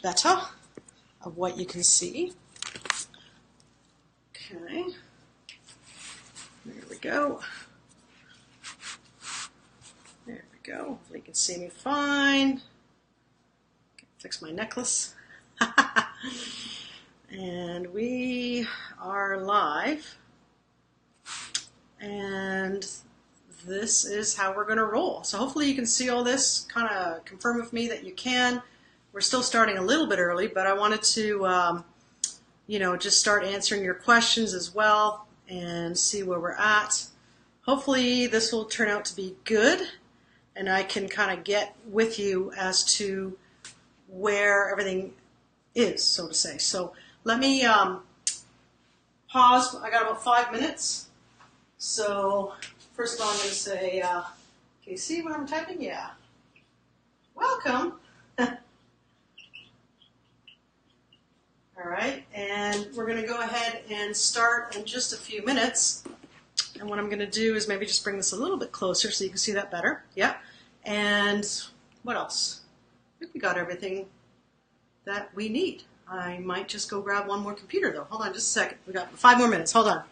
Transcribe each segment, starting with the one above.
better of what you can see. Okay, there we go. There we go. Hopefully you can see me fine. Fix my necklace. And we are live. And this is how we're going to roll. So hopefully you can see all this. Kind of confirm with me that you can. We're still starting a little bit early, but I wanted to, just start answering your questions as well and see where we're at. Hopefully this will turn out to be good, and I can kind of get with you as to where everything is, so to say. So let me pause. I got about 5 minutes. So first of all, I'm going to say, can you see what I'm typing? Yeah. Welcome. All right, and we're going to go ahead and start in just a few minutes. And what I'm going to do is maybe just bring this a little bit closer so you can see that better. Yeah. And what else? I think we got everything that we need. I might just go grab one more computer, though. Hold on just a second. We got 5 more minutes. Hold on.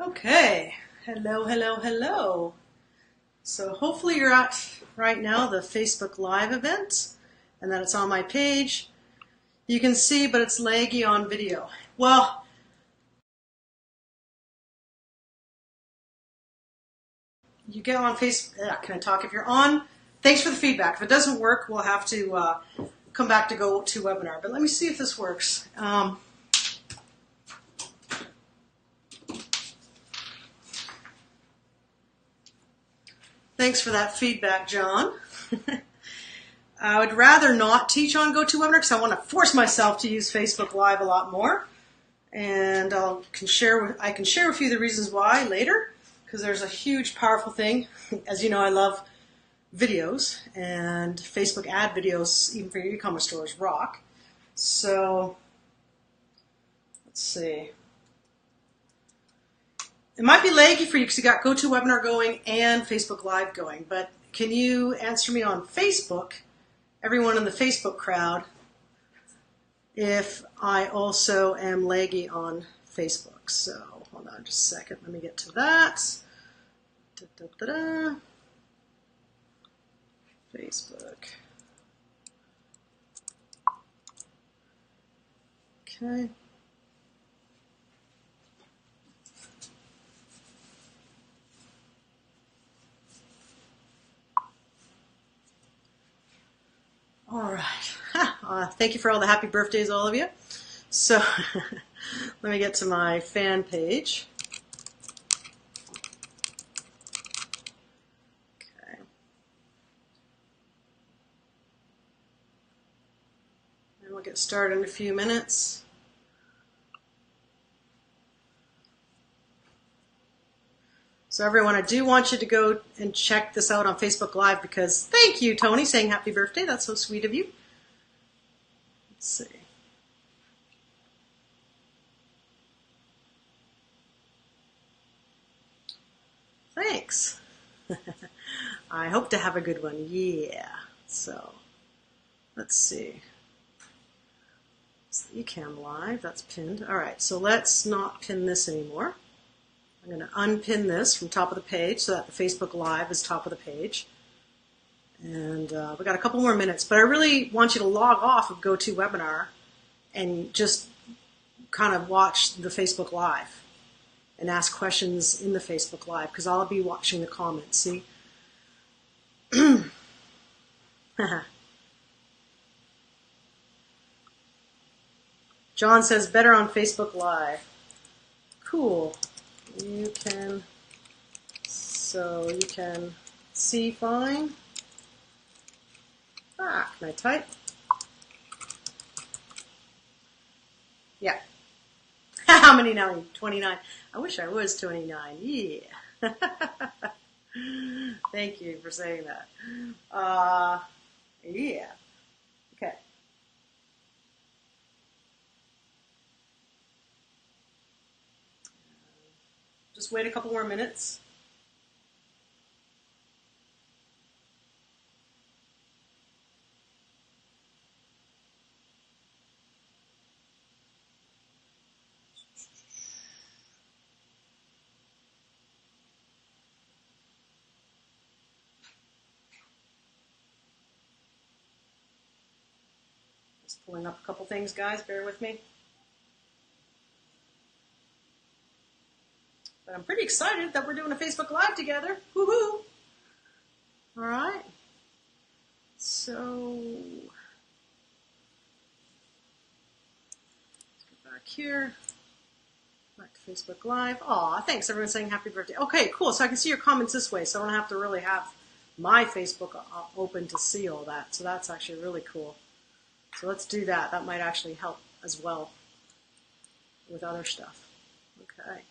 Okay, hello. So hopefully you're at right now the Facebook Live event and that it's on my page. You can see, but it's laggy on video. Well, you get on Facebook. Can I talk if you're on? Thanks for the feedback. If it doesn't work, we'll have to come back to GoToWebinar. But let me see if this works. Thanks for that feedback, John. I would rather not teach on GoToWebinar because I want to force myself to use Facebook Live a lot more. And I can share with you the reasons why later, because there's a huge, powerful thing. As you know, I love videos, and Facebook ad videos, even for your e-commerce stores, rock. So, let's see. It might be laggy for you because you got GoToWebinar going and Facebook Live going, but can you answer me on Facebook, everyone in the Facebook crowd, if I also am laggy on Facebook? So hold on just a second. Let me get to that. Facebook. Okay. All right. Thank you for all the happy birthdays, all of you. So let me get to my fan page. Okay. And we'll get started in a few minutes. So everyone, I do want you to go and check this out on Facebook Live because thank you, Tony, saying happy birthday. That's so sweet of you. Let's see. Thanks. I hope to have a good one. Yeah. So let's see. It's the Ecamm Live. That's pinned. All right. So let's not pin this anymore. I'm going to unpin this from top of the page so that the Facebook Live is top of the page. And we got a couple more minutes, but I really want you to log off of GoToWebinar and just kind of watch the Facebook Live and ask questions in the Facebook Live, because I'll be watching the comments, see? John says, better on Facebook Live. Cool. You can see fine. Can I type? Yeah. How many now? 29. I wish I was 29. Yeah. Thank you for saying that. Yeah. Okay. Just wait a couple more minutes. Just pulling up a couple things, guys. Bear with me. But I'm pretty excited that we're doing a Facebook Live together. Woohoo! All right. So, let's get back here. Back to Facebook Live. Aw, thanks. Everyone's saying happy birthday. Okay, cool. So I can see your comments this way, so I don't have to really have my Facebook open to see all that. So that's actually really cool. So let's do that. That might actually help as well with other stuff. Okay.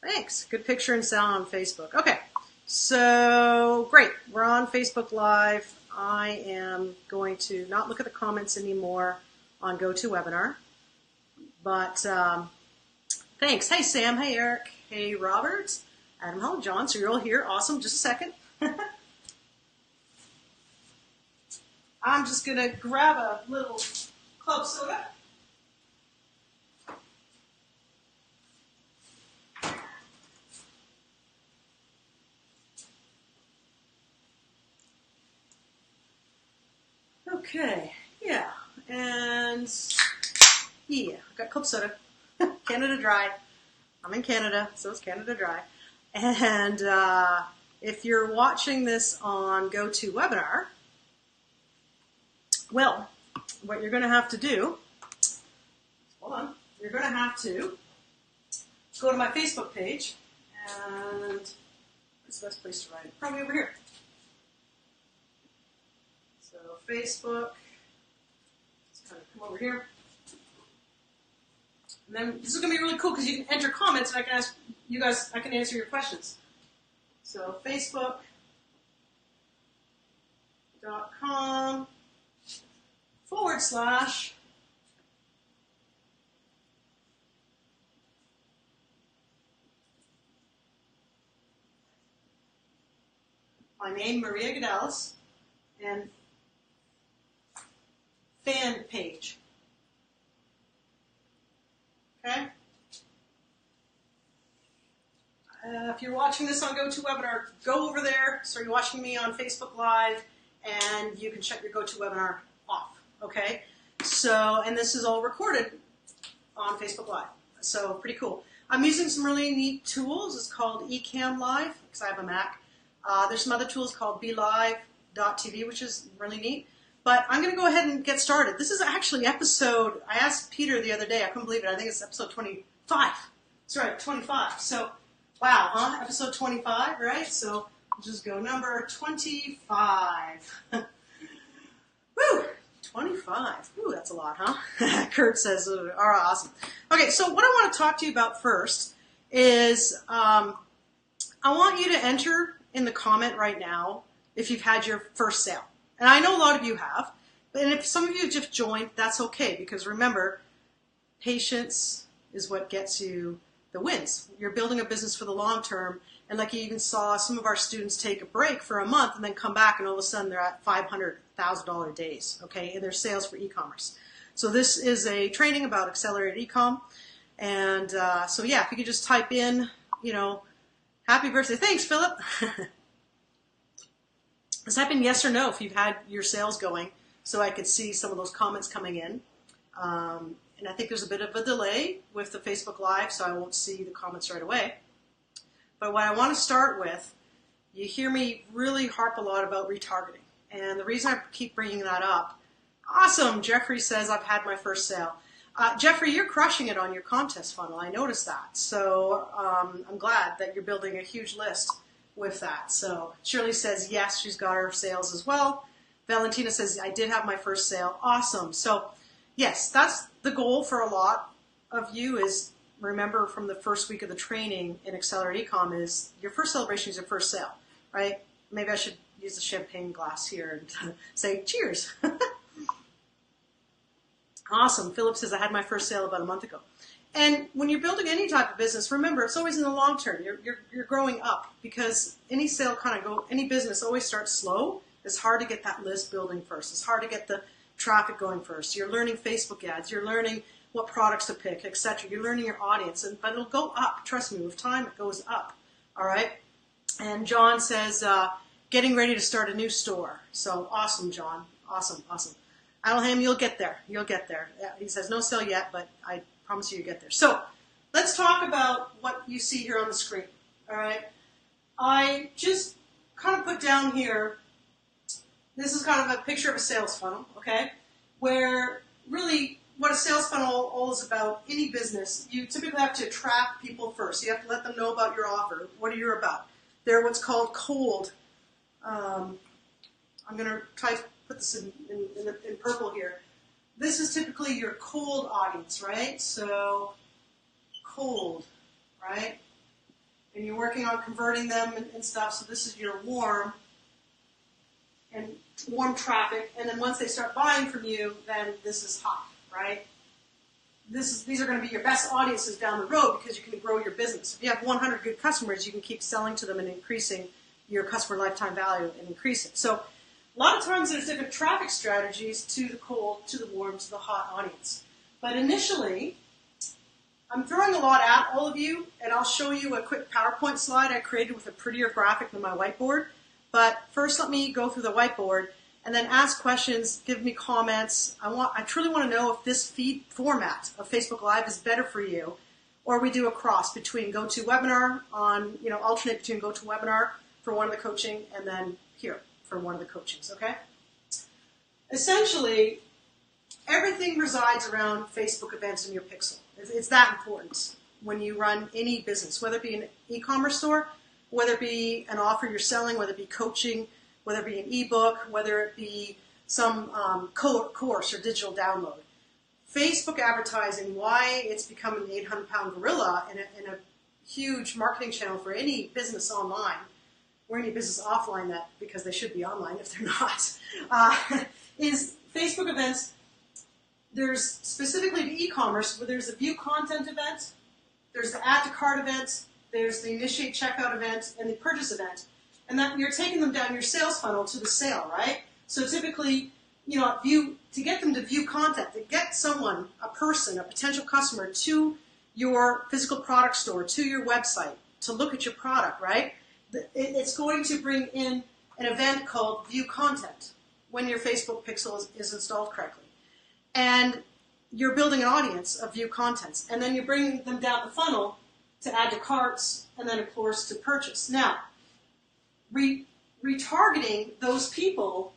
Thanks. Good picture and sound on Facebook. Okay. So, great. We're on Facebook Live. I am going to not look at the comments anymore on GoToWebinar. But thanks. Hey, Sam. Hey, Eric. Hey, Robert. Adam. Hello, John. So you're all here. Awesome. Just a second. I'm just going to grab a little club soda. Okay, yeah, and yeah, I've got club soda, Canada Dry. I'm in Canada, so it's Canada Dry. And if you're watching this on GoToWebinar, well, what you're going to have to do, hold on, you're going to have to go to my Facebook page, and where's the best place to write it? Probably over here. So Facebook, let's kind of come over here. And then this is going to be really cool because you can enter comments and I can ask you guys, I can answer your questions. So Facebook.com/ my name, Maria Gadalis, and fan page. Okay? If you're watching this on GoToWebinar, go over there. So you're watching me on Facebook Live, and you can shut your GoToWebinar off. Okay? So, and this is all recorded on Facebook Live. So pretty cool. I'm using some really neat tools. It's called Ecamm Live, because I have a Mac. There's some other tools called BeLive.tv, which is really neat. But I'm going to go ahead and get started. This is actually episode, I asked Peter the other day, I couldn't believe it, I think it's episode 25. That's right, 25. So, wow, huh? Episode 25, right? So, we'll just go number 25. Woo! 25. Ooh, that's a lot, huh? Kurt says, all right, awesome. Okay, so what I want to talk to you about first is I want you to enter in the comment right now if you've had your first sale. And I know a lot of you have, and if some of you just joined, that's okay, because remember, patience is what gets you the wins. You're building a business for the long term, and like you even saw some of our students take a break for a month and then come back, and all of a sudden they're at $500,000 days, okay, in their sales for e-commerce. So this is a training about accelerated e-com, and so yeah, if you could just type in, you know, happy birthday. Thanks, Philip. Just type in yes or no if you've had your sales going, so I could see some of those comments coming in. and I think there's a bit of a delay with the Facebook Live, so I won't see the comments right away. But what I want to start with, you hear me really harp a lot about retargeting. And the reason I keep bringing that up, awesome, Jeffrey says I've had my first sale. Jeffrey, you're crushing it on your contest funnel. I noticed that. So I'm glad that you're building a huge list with that. So Shirley says, yes, she's got her sales as well. Valentina says, I did have my first sale. Awesome. So yes, that's the goal for a lot of you is, remember from the first week of the training in Accelerate Ecom is your first celebration is your first sale, right? Maybe I should use the champagne glass here and say cheers. Awesome. Philip says, I had my first sale about a month ago. And when you're building any type of business, remember, it's always in the long term. You're growing up because any sale any business always starts slow. It's hard to get that list building first. It's hard to get the traffic going first. You're learning Facebook ads. You're learning what products to pick, etc. You're learning your audience, but it'll go up. Trust me, with time, it goes up. All right? And John says, getting ready to start a new store. So awesome, John. Awesome, awesome. Alham, you'll get there. You'll get there. Yeah, he says, no sale yet, but I promise you get there. So let's talk about what you see here on the screen. All right? I just kind of put down here, this is kind of a picture of a sales funnel, okay, where really what a sales funnel all is about, any business, you typically have to attract people first. You have to let them know about your offer, what you're about. They're what's called cold. I'm going to try to put this in purple here. This is typically your cold audience, right? So cold, right? And you're working on converting them and stuff. So this is your warm traffic. And then once they start buying from you, then this is hot, right? These are going to be your best audiences down the road because you can grow your business. If you have 100 good customers, you can keep selling to them and increasing your customer lifetime value and increase it. So a lot of times there's different traffic strategies to the cold, to the warm, to the hot audience. But initially, I'm throwing a lot at all of you, and I'll show you a quick PowerPoint slide I created with a prettier graphic than my whiteboard. But first let me go through the whiteboard and then ask questions, give me comments. I truly want to know if this feed format of Facebook Live is better for you, or we do a cross between GoToWebinar alternate between GoToWebinar for one of the coaching and then here for one of the coachings, okay? Essentially, everything resides around Facebook events in your pixel. It's that important when you run any business, whether it be an e-commerce store, whether it be an offer you're selling, whether it be coaching, whether it be an ebook, whether it be some course or digital download. Facebook advertising, why it's become an 800-pound gorilla in a huge marketing channel for any business online, or any business offline, that because they should be online if they're not, is Facebook events. There's specifically to e-commerce, where there's a view content event, there's the add to cart event, there's the initiate checkout event, and the purchase event. And that you're taking them down your sales funnel to the sale, right? So typically, to get them to view content, to get someone, a person, a potential customer to your physical product store, to your website, to look at your product, right? It's going to bring in an event called view content when your Facebook pixel is installed correctly. And you're building an audience of view contents. And then you're bringing them down the funnel to add to carts, and then, of course, to purchase. Now, retargeting those people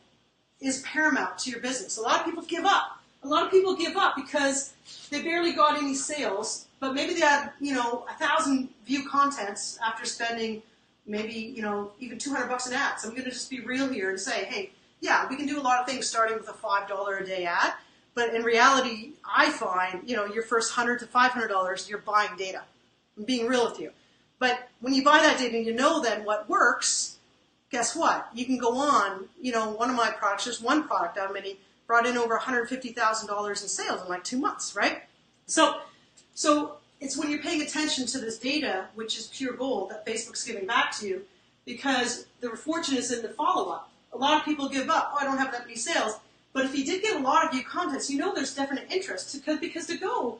is paramount to your business. A lot of people give up. A lot of people give up because they barely got any sales, but maybe they had, 1,000 view contents after spending maybe, even $200 an ad. So I'm going to just be real here and say, hey, yeah, we can do a lot of things starting with a $5 a day ad, but in reality, I find, your first $100 to $500, you're buying data. I'm being real with you. But when you buy that data and you know then what works, guess what? You can go on, one of my products, just one product out of many, brought in over $150,000 in sales in like 2 months, right? So it's when you're paying attention to this data, which is pure gold, that Facebook's giving back to you, because the fortune is in the follow-up. A lot of people give up. Oh, I don't have that many sales. But if you did get a lot of view contents, there's definite interest because to go,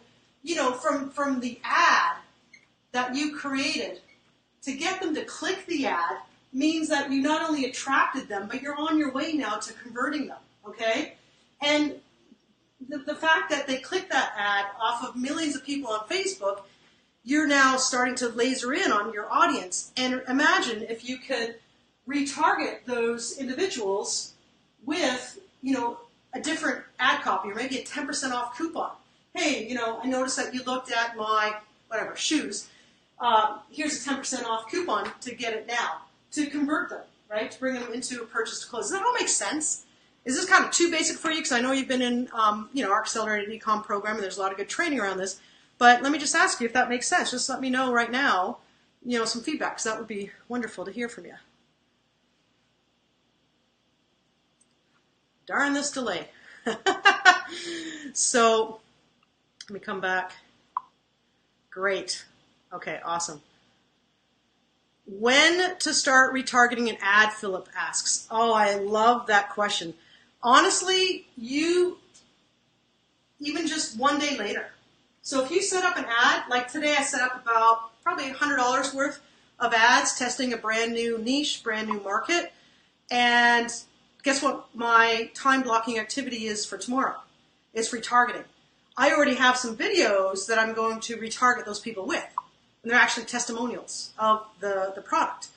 from the ad that you created to get them to click the ad means that you not only attracted them, but you're on your way now to converting them, okay? And the fact that they click that ad off of millions of people on Facebook, you're now starting to laser in on your audience. And imagine if you could retarget those individuals with, a different ad copy or maybe a 10% off coupon. Hey, I noticed that you looked at my, shoes. Here's a 10% off coupon to get it now, to convert them, right? To bring them into a purchase to close. Does that all make sense? Is this kind of too basic for you? Because I know you've been in, our accelerated ecom program, and there's a lot of good training around this. But let me just ask you if that makes sense. Just let me know right now, some feedback, because that would be wonderful to hear from you. Darn this delay. So let me come back. Great. Okay, awesome. When to start retargeting an ad, Philip asks. Oh, I love that question. Honestly, even just one day later. So if you set up an ad, like today I set up about probably $100 worth of ads testing a brand new niche, brand new market. And guess what my time blocking activity is for tomorrow? It's retargeting. I already have some videos that I'm going to retarget those people with. And they're actually testimonials of the product.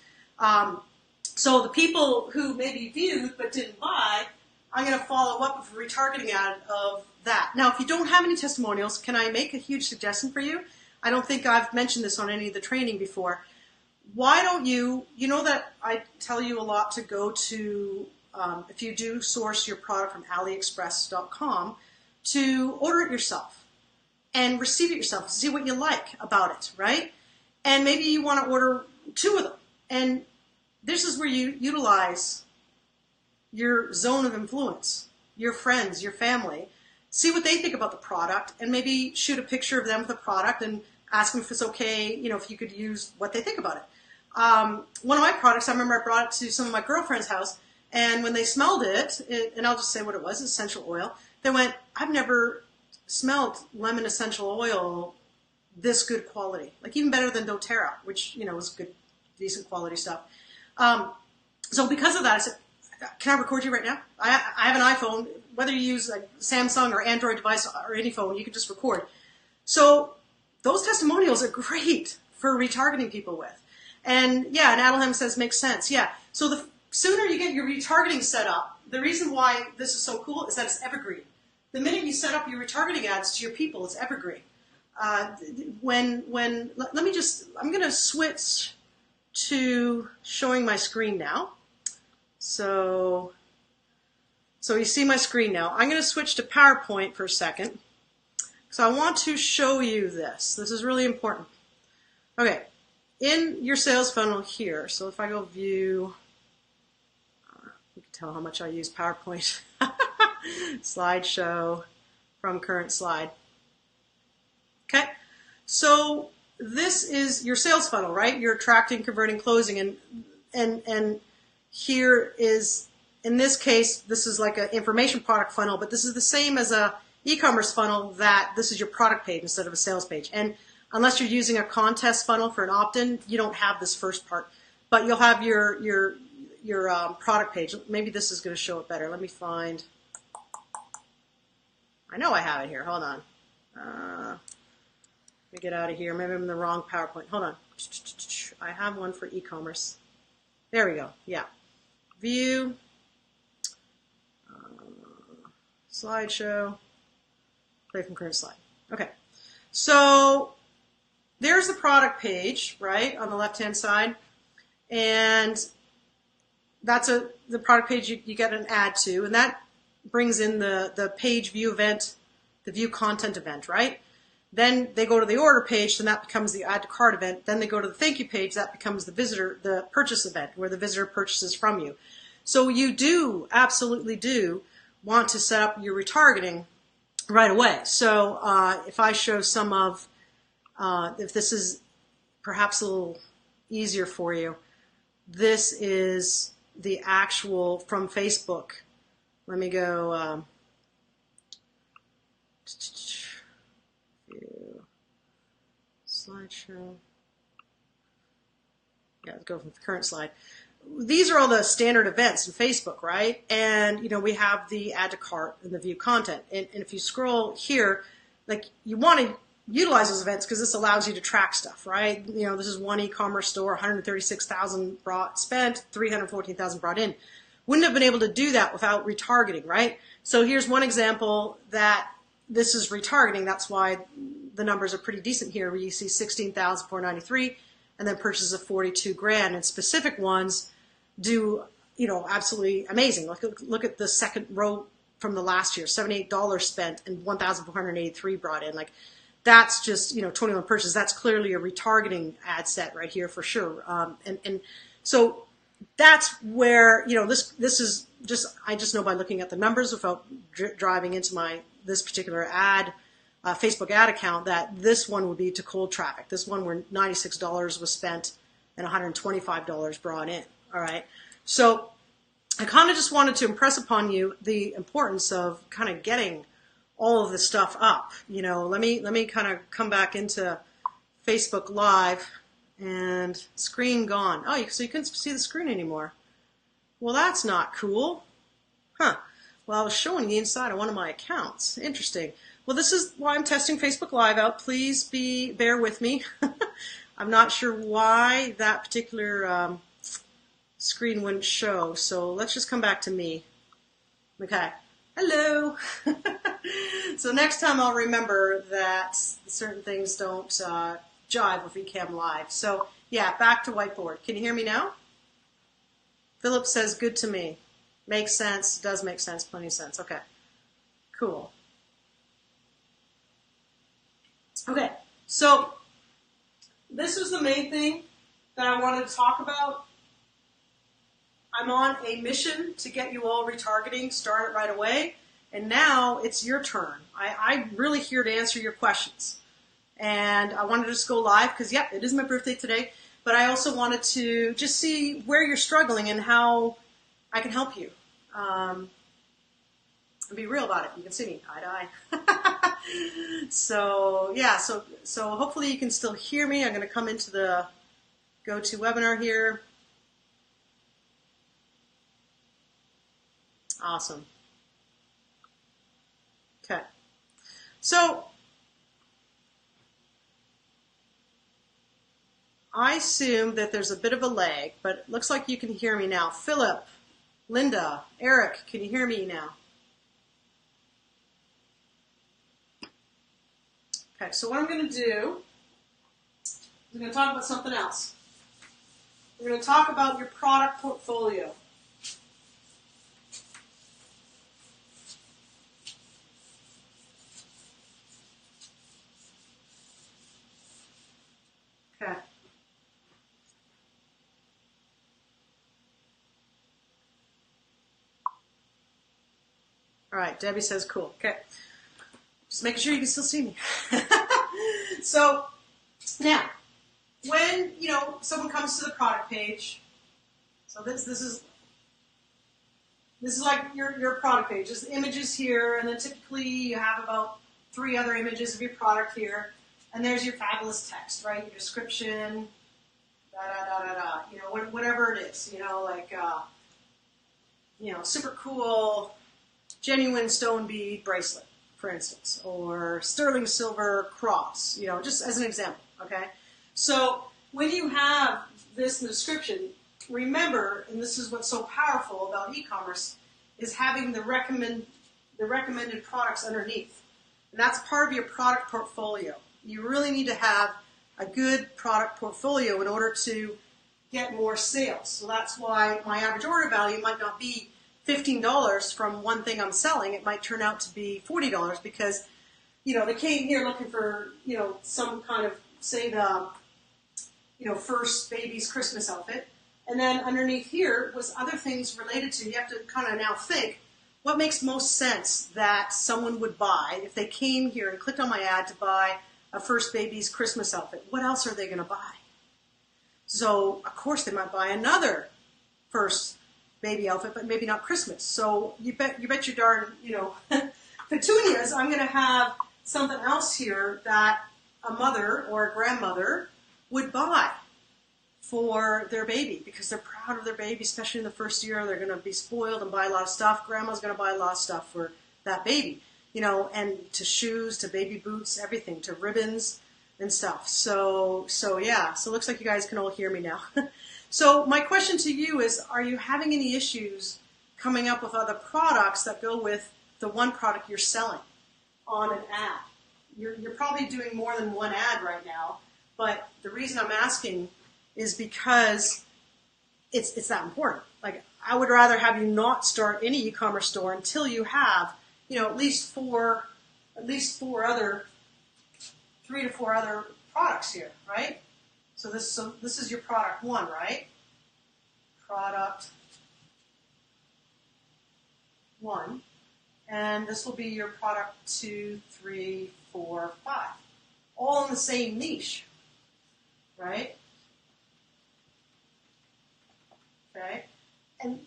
So the people who maybe viewed but didn't buy, I'm going to follow up with a retargeting ad of that. Now, if you don't have any testimonials, can I make a huge suggestion for you? I don't think I've mentioned this on any of the training before. Why don't you know that I tell you a lot to go to, if you do source your product from AliExpress.com, to order it yourself and receive it yourself, see what you like about it, right? And maybe you want to order 2 of them. And this is where you utilize your zone of influence, your friends, your family. See what they think about the product, and maybe shoot a picture of them with the product and ask them if it's okay, if you could use what they think about it. One of my products, I remember I brought it to some of my girlfriend's house, and when they smelled it, and I'll just say what it was, essential oil, they went, I've never smelled lemon essential oil this good quality, like even better than doTERRA, which, was good, decent quality stuff. So because of that, I said, can I record you right now? I have an iPhone. Whether you use a Samsung or Android device or any phone, you can just record. So those testimonials are great for retargeting people with. And yeah, and Adelham says makes sense. Yeah. So the sooner you get your retargeting set up, the reason why this is so cool is that it's evergreen. The minute you set up your retargeting ads to your people, it's evergreen. I'm going to switch to showing my screen now. So you see my screen now. I'm going to switch to PowerPoint for a second. So I want to show you this. This is really important. Okay, in your sales funnel here, so if I go view, you can tell how much I use PowerPoint. Slideshow from current slide. Okay, so this is your sales funnel, right? You're attracting, converting, closing, and here is, in this case, this is like an information product funnel, but this is the same as a e-commerce funnel, that this is your product page instead of a sales page. And unless you're using a contest funnel for an opt-in, you don't have this first part, but you'll have your product page. Maybe this is going to show it better. Let me find. I know I have it here. Hold on. Let me get out of here. Maybe I'm in the wrong PowerPoint. Hold on. I have one for e-commerce. There we go. Yeah. View. Slideshow. Play from current slide. Okay. So there's the product page, right, on the left-hand side. And that's the product page you get an ad to. And that brings in the page view event, the view content event, right? Then they go to the order page, and that becomes the add to cart event. Then they go to the thank you page, that becomes the purchase event, where the visitor purchases from you. So you absolutely do want to set up your retargeting right away. So if I show some of, if this is perhaps a little easier for you, this is the actual from Facebook. Let me go. Slideshow. Yeah, let's go from the current slide. these are all the standard events in Facebook, right? And, we have the add to cart and the view content. And if you scroll here, like, you want to utilize those events because this allows you to track stuff, right? This is one e-commerce store, 136,000 spent, 314,000 brought in. Wouldn't have been able to do that without retargeting, right? So here's one example that this is retargeting. That's why the numbers are pretty decent here, where you see 16,493 and then purchases of 42 grand. And specific ones do, absolutely amazing. Look at the second row from the last year, $78 spent and 1,483 brought in. Like, that's just, 21 purchases. That's clearly a retargeting ad set right here for sure. And so that's where, this is just, I just know by looking at the numbers without driving into this particular ad, Facebook ad account, that this one would be to cold traffic. This one where $96 was spent and $125 brought in. All right. So I kind of just wanted to impress upon you the importance of kind of getting all of this stuff up. Let me kind of come back into Facebook Live, and screen gone. Oh, so you couldn't see the screen anymore. Well, that's not cool. Huh. Well, I was showing the inside of one of my accounts. Interesting. Well, this is why I'm testing Facebook Live out. Please bear with me. I'm not sure why that particular screen wouldn't show. So let's just come back to me. Okay. Hello. So next time I'll remember that certain things don't jive with Ecamm Live. So yeah, back to whiteboard. Can you hear me now? Philip says good to me. Makes sense. Does make sense. Plenty of sense. Okay. Cool. Okay. So this was the main thing that I wanted to talk about. I'm on a mission to get you all retargeting started right away. And now it's your turn. I'm really here to answer your questions. And I wanted to just go live because, yeah, it is my birthday today. But I also wanted to just see where you're struggling and how I can help you. And be real about it. You can see me eye to eye. So, yeah, so hopefully you can still hear me. I'm going to come into the GoToWebinar here. Awesome. Okay. So I assume that there's a bit of a lag, but it looks like you can hear me now. Philip, Linda, Eric, can you hear me now? Okay, so what I'm going to do is I'm going to talk about something else. We're going to talk about your product portfolio. Okay. All right, Debbie says cool. Okay. Just making sure you can still see me. So now, when someone comes to the product page, so this is like your product page. There's images here, and then typically you have about 3 other images of your product here, and there's your fabulous text, right? Your description, whatever it is, like super cool genuine stone bead bracelet, for instance, or sterling silver cross, just as an example, okay? So when you have this in the description, remember, and this is what's so powerful about e-commerce, is having the recommended products underneath. And that's part of your product portfolio. You really need to have a good product portfolio in order to get more sales. So that's why my average order value might not be $15 from one thing I'm selling. It might turn out to be $40 because, they came here looking for, some kind of, say the, first baby's Christmas outfit. And then underneath here was other things related to, you have to kind of now think, what makes most sense that someone would buy if they came here and clicked on my ad to buy a first baby's Christmas outfit? What else are they going to buy? So, of course, they might buy another first baby outfit, but maybe not Christmas. So you bet your darn, petunias, I'm going to have something else here that a mother or a grandmother would buy for their baby because they're proud of their baby, especially in the first year. They're going to be spoiled and buy a lot of stuff. Grandma's going to buy a lot of stuff for that baby, and to shoes, to baby boots, everything, to ribbons and stuff. So yeah, so it looks like you guys can all hear me now. So my question to you is, are you having any issues coming up with other products that go with the one product you're selling on an ad? You're probably doing more than one ad right now, but the reason I'm asking is because it's that important. Like, I would rather have you not start any e-commerce store until you have, at least three to four other products here, right? So this is your product one, right? Product one. And this will be your product 2, 3, 4, 5. All in the same niche, right? Okay? And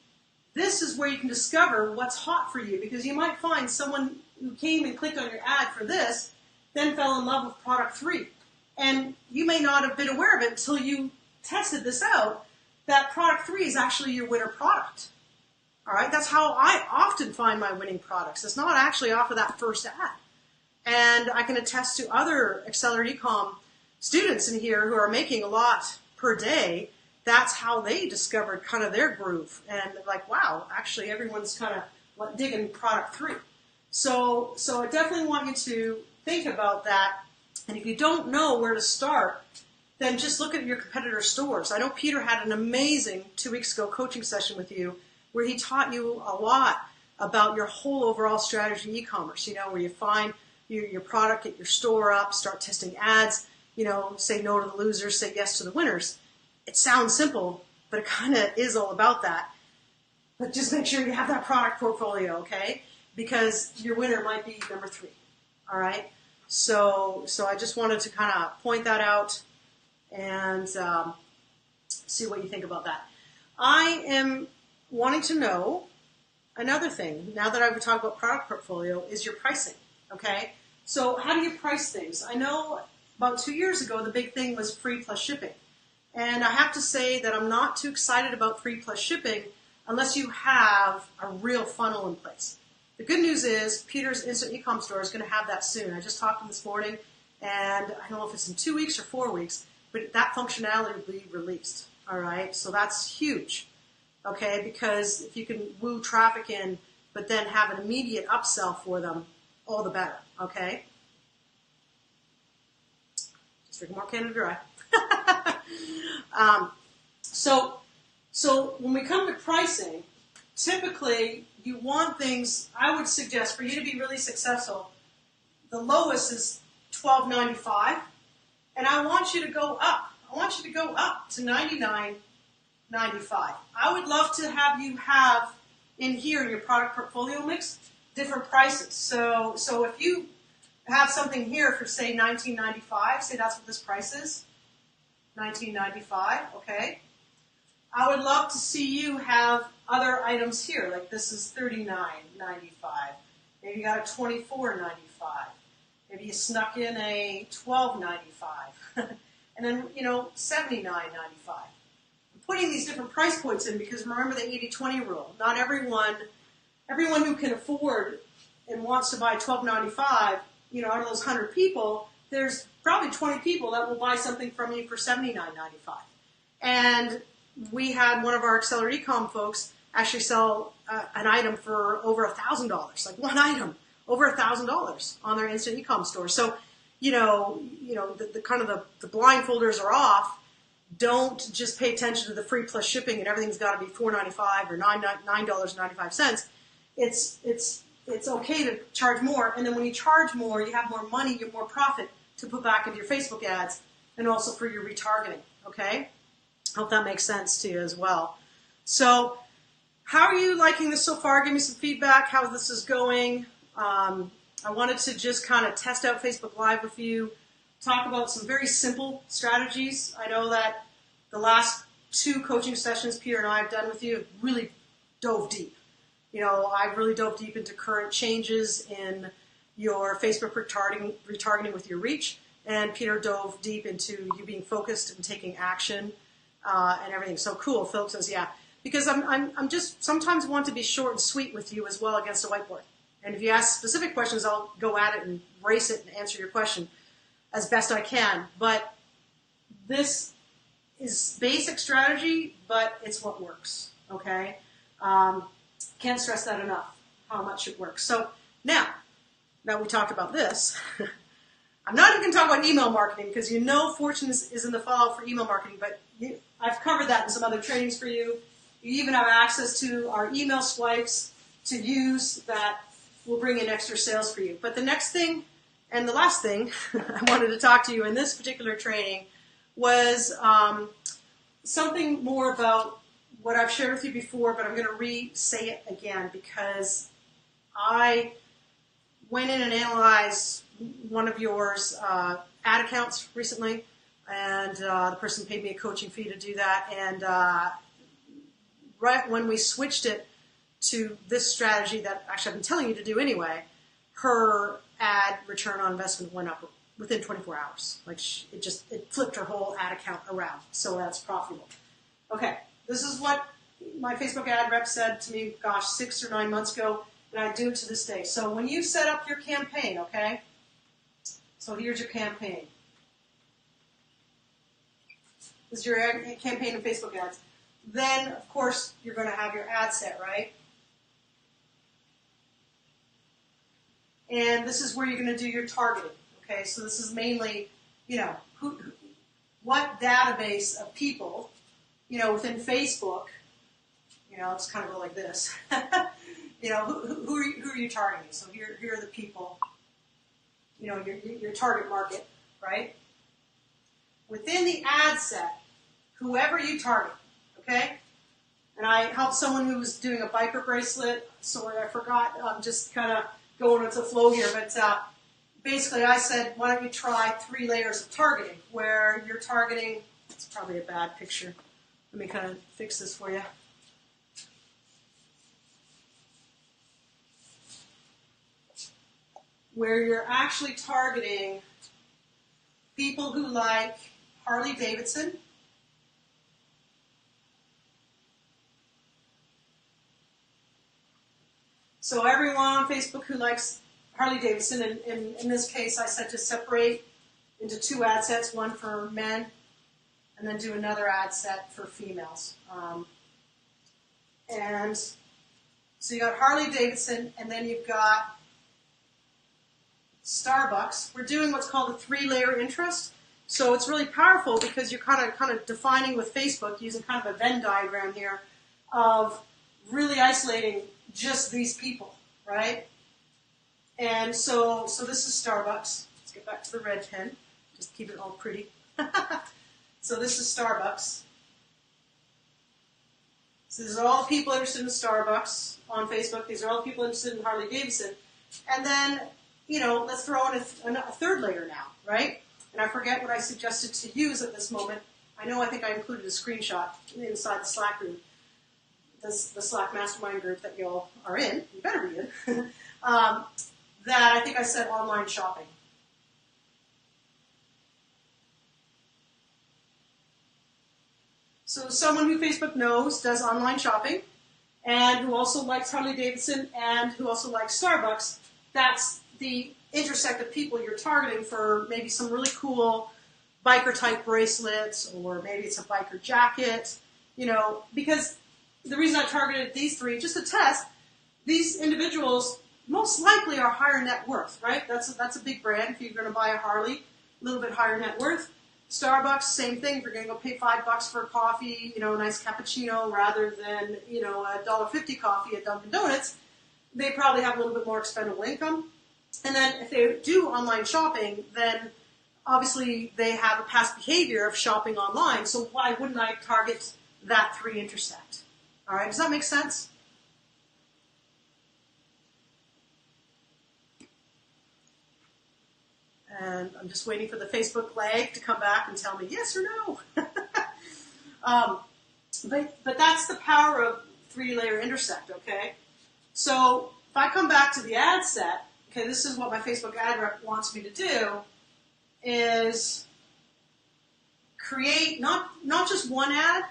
this is where you can discover what's hot for you, because you might find someone who came and clicked on your ad for this, then fell in love with product 3. And you may not have been aware of it until you tested this out, that product 3 is actually your winner product. All right, that's how I often find my winning products. It's not actually off of that first ad. And I can attest to other Accelerate Ecom students in here who are making a lot per day. That's how they discovered kind of their groove. And like, wow, actually everyone's kind of digging product 3. So I definitely want you to think about that. And if you don't know where to start, then just look at your competitor stores. I know Peter had an amazing 2 weeks ago coaching session with you where he taught you a lot about your whole overall strategy in e-commerce, where you find your product, get your store up, start testing ads, say no to the losers, say yes to the winners. It sounds simple, but it kind of is all about that. But just make sure you have that product portfolio, okay? Because your winner might be number 3, all right? So I just wanted to kind of point that out and see what you think about that. I am wanting to know another thing, now that I've talked about product portfolio, is your pricing, okay? So how do you price things? I know about 2 years ago, the big thing was free plus shipping. And I have to say that I'm not too excited about free plus shipping unless you have a real funnel in place. The good news is Peter's Instant Ecom Store is going to have that soon. I just talked to him this morning, and I don't know if it's in 2 weeks or 4 weeks, but that functionality will be released, all right? So that's huge, okay? Because if you can woo traffic in, but then have an immediate upsell for them, all the better, okay? Just drink more Canada Dry. So when we come to pricing, typically you want things, I would suggest for you to be really successful, the lowest is $12.95, and I want you to go up. I want you to go up to $99.95. I would love to have you have in here in your product portfolio mix different prices. So if you have something here for say $19.95, say that's what this price is, $19.95, okay? I would love to see you have other items here, like this is $39.95. Maybe you got a $24.95. Maybe you snuck in a $12.95. And then, $79.95. I'm putting these different price points in because remember the 80-20 rule. Not everyone who can afford and wants to buy $12.95, out of those 100 people, there's probably 20 people that will buy something from you for $79.95. And we had one of our Accelerate Ecom folks actually sell an item for over $1,000, like one item, over $1,000 on their Instant Ecom store. So, the kind of the blindfolders are off. Don't just pay attention to the free plus shipping and everything's got to be $4.95 or $9.95. It's okay to charge more, and then when you charge more, you have more money, you have more profit to put back into your Facebook ads and also for your retargeting, okay? Hope that makes sense to you as well. So how are you liking this so far? Give me some feedback, how this is going. I wanted to just kind of test out Facebook Live with you, talk about some very simple strategies. I know that the last 2 coaching sessions Peter and I have done with you have really dove deep. I really dove deep into current changes in your Facebook retargeting with your reach, and Peter dove deep into you being focused and taking action and everything. So cool. Philip says, yeah. Because I'm just sometimes want to be short and sweet with you as well against a whiteboard. And if you ask specific questions, I'll go at it and race it and answer your question as best I can. But this is basic strategy, but it's what works, okay? Can't stress that enough, how much it works. So now that we talked about this, I'm not even going to talk about email marketing because you know Fortune is in the fall for email marketing, but I've covered that in some other trainings for you. You even have access to our email swipes to use that will bring in extra sales for you. But the next thing and the last thing I wanted to talk to you in this particular training was something more about what I've shared with you before, but I'm going to re-say it again because I went in and analyzed one of yours ad accounts recently, and the person paid me a coaching fee to do that. And right when we switched it to this strategy that actually I've been telling you to do anyway, her ad return on investment went up within 24 hours. Like it flipped her whole ad account around. So that's profitable. Okay, this is what my Facebook ad rep said to me, gosh, 6 or 9 months ago, and I do it to this day. So when you set up your campaign, okay, so here's your campaign. This is your campaign of Facebook ads. Then, of course, you're going to have your ad set, right? And this is where you're going to do your targeting, okay? So this is mainly, what database of people, within Facebook, let's kind of go like this. Who are you targeting? So here are the people, your target market, right? Within the ad set, whoever you target, okay? And I helped someone who was doing a biker bracelet. Sorry, I forgot. I'm just kind of going with the flow here. But basically, I said, why don't you try 3 layers of targeting, where you're targeting, it's probably a bad picture. Let me kind of fix this for you. Where you're actually targeting people who like Harley Davidson, so everyone on Facebook who likes Harley Davidson, and in this case I said to separate into 2 ad sets, one for men, and then do another ad set for females. And so you got Harley Davidson, and then you've got Starbucks. We're doing what's called a 3-layer interest. So it's really powerful because you're kind of defining with Facebook using kind of a Venn diagram here of really isolating just these people, right? And so this is Starbucks. Let's get back to the red pen. Just keep it all pretty. So this is Starbucks. So these are all the people interested in Starbucks on Facebook. These are all the people interested in Harley Davidson. And then, let's throw in a 3rd layer now, right? And I forget what I suggested to use at this moment. I think I included a screenshot inside the Slack group, the Slack mastermind group that you all are in. You better be in. That I think I said online shopping. So someone who Facebook knows does online shopping, and who also likes Harley Davidson, and who also likes Starbucks, that's the intersect of people you're targeting for maybe some really cool biker type bracelets, or maybe it's a biker jacket, because the reason I targeted these 3, just to test, these individuals most likely are higher net worth, right? That's a big brand. If you're going to buy a Harley, a little bit higher net worth. Starbucks, same thing. If you're going to go pay $5 for a coffee, a nice cappuccino rather than, a $1.50 coffee at Dunkin' Donuts, they probably have a little bit more expendable income. And then if they do online shopping, then obviously they have a past behavior of shopping online. So why wouldn't I target that 3 intersect? All right, does that make sense? And I'm just waiting for the Facebook lag to come back and tell me yes or no. But that's the power of 3-layer intersect, okay? So if I come back to the ad set, okay, this is what my Facebook ad rep wants me to do, is create not just one ad.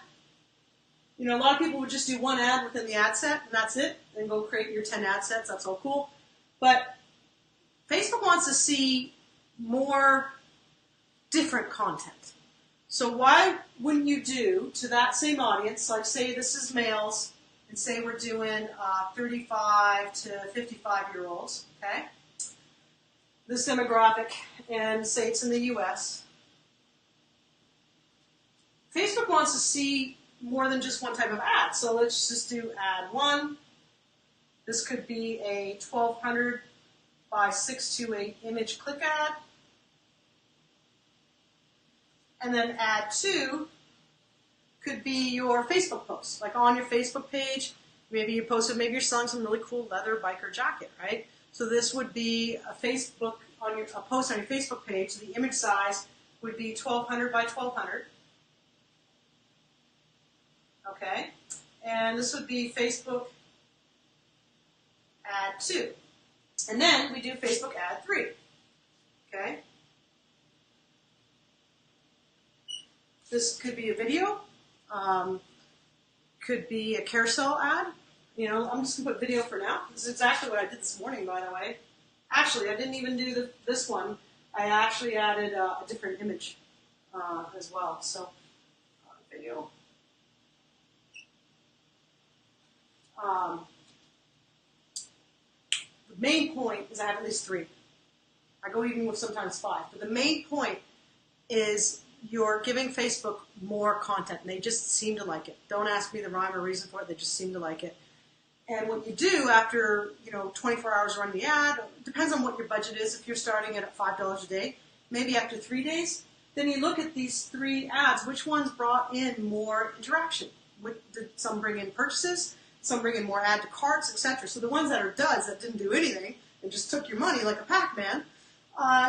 You know, a lot of people would just do one ad within the ad set, and that's it, and go create your 10 ad sets. That's all cool. But Facebook wants to see more different content. So why wouldn't you do to that same audience, like say this is males, and say we're doing 35 to 55-year-olds, okay? This demographic, and say it's in the US. Facebook wants to see more than just one type of ad. So let's just do ad 1. This could be a 1200 by 628 image click ad. And then ad 2 could be your Facebook post. Like on your Facebook page, maybe you posted, maybe you're selling some really cool leather biker jacket, right? So this would be a post on your Facebook page. The image size would be 1200 by 1200. Okay, and this would be Facebook ad 2. And then we do Facebook ad 3. Okay. This could be a video, could be a carousel ad. You know, I'm just going to put video for now. This is exactly what I did this morning, by the way. Actually, I didn't even do this one. I actually added a different image as well. So, video. The main point is I have at least 3. I go even with sometimes 5. But the main point is you're giving Facebook more content, and they just seem to like it. Don't ask me the rhyme or reason for it. They just seem to like it. And what you do after 24 hours running the ad, depends on what your budget is. If you're starting it at $5 a day, maybe after 3 days, then you look at these 3 ads. Which ones brought in more interaction? Did some bring in purchases? Some bring in more add to carts, etc. So the ones that are duds, that didn't do anything and just took your money like a Pac-Man,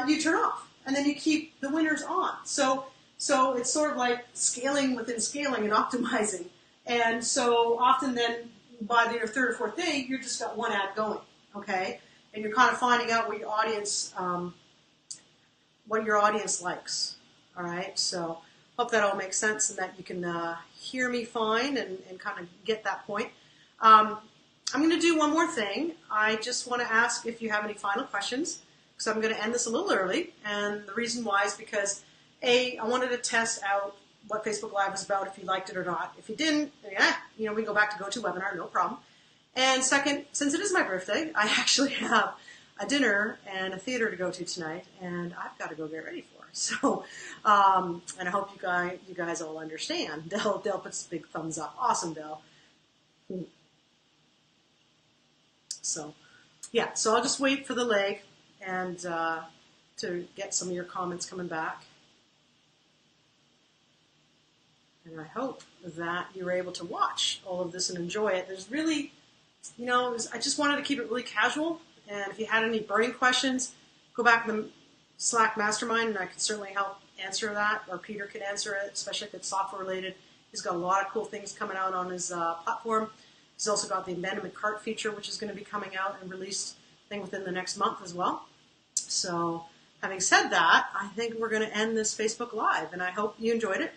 you turn off, and then you keep the winners on. So it's sort of like scaling within scaling and optimizing. And so often then by your 3rd or 4th day, you've just got one ad going, okay? And you're kind of finding out what your audience likes, all right? So hope that all makes sense and that you can hear me fine and kind of get that point. I'm going to do one more thing. I just want to ask if you have any final questions, because I'm going to end this a little early. And the reason why is because, A, I wanted to test out what Facebook Live is about, if you liked it or not. If you didn't, we can go back to GoToWebinar, no problem. And second, since it is my birthday, I actually have a dinner and a theater to go to tonight, and I've got to go get ready for it. So, and I hope you guys all understand. Dell puts a big thumbs up. Awesome, Dell. So, yeah, so I'll just wait for the leg and to get some of your comments coming back. And I hope that you were able to watch all of this and enjoy it. There's really, I just wanted to keep it really casual. And if you had any burning questions, go back in the Slack Mastermind, and I can certainly help answer that, or Peter can answer it, especially if it's software related. He's got a lot of cool things coming out on his platform. He's also got the abandonment cart feature, which is going to be coming out and released, I think, within the next month as well. So, having said that, I think we're going to end this Facebook Live, and I hope you enjoyed it.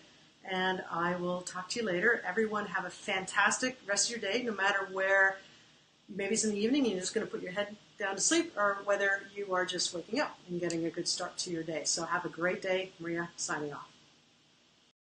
And I will talk to you later. Everyone have a fantastic rest of your day, no matter where, maybe it's in the evening and you're just going to put your head down to sleep, or whether you are just waking up and getting a good start to your day. So have a great day. Maria, signing off.